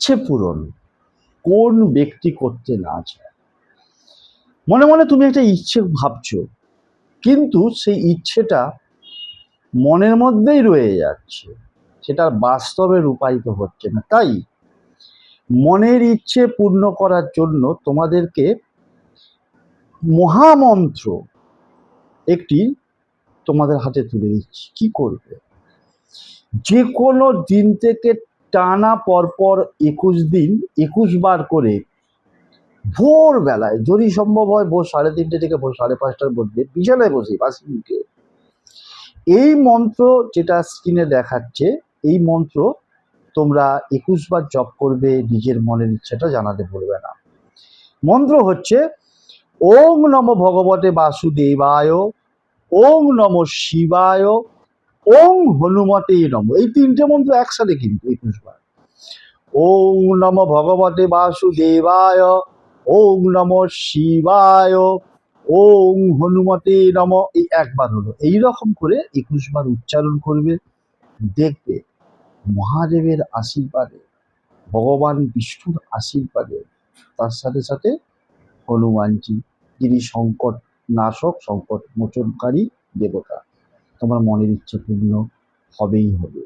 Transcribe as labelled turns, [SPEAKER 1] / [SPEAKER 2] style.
[SPEAKER 1] ইচ্ছে পূরণ কোন ব্যক্তি করতে না চায়? মনে মনে তুমি একটা ইচ্ছে ভাবছো, কিন্তু সেই ইচ্ছেটা মনের মধ্যেই রয়ে যাচ্ছে, সেটা বাস্তবে রূপায়িত হচ্ছে না। তাই মনের ইচ্ছে পূর্ণ করার জন্য তোমাদেরকে মহামন্ত্র একটি তোমাদের হাতে তুলে দিচ্ছি। কি করবে? যে কোনো দিন থেকে টানা পরপর 21 দিন 21 বার করে ভোরবেলায়, যদি সম্ভব হয় ভোর 3:30 থেকে ভোর 5:30টার মধ্যে বিছানায় বসে বাসি মুখে এই মন্ত্র, যেটা স্ক্রিনে দেখাচ্ছে, এই মন্ত্র তোমরা 21 বার জপ করবে। নিজের মনের ইচ্ছাটা জানাতে ভুলবে না। মন্ত্র হচ্ছে ওম নমো ভগবতে বাসুদেবায়, ওম নমো শিবায়, ওম হনুমতে নমঃ। এই তিনটে মন্ত্র একসাথে, কিন্তু 21 বার। ওম নমো ভগবতে বাসুদেবায়, ওম নমো শিবায়, ওম হনুমতে নমঃ। এই একবার হলো। এইরকম করে 21 বার উচ্চারণ করবে। দেখবে মহাদেবের আশীর্বাদে, ভগবান বিষ্ণুর আশীর্বাদে, তার সাথে সাথে হনুমানজি, যিনি সংকট নাশক, সংকট মোচনকারী দেবতা, তোমার মনের ইচ্ছে পূর্ণ হবেই হবে।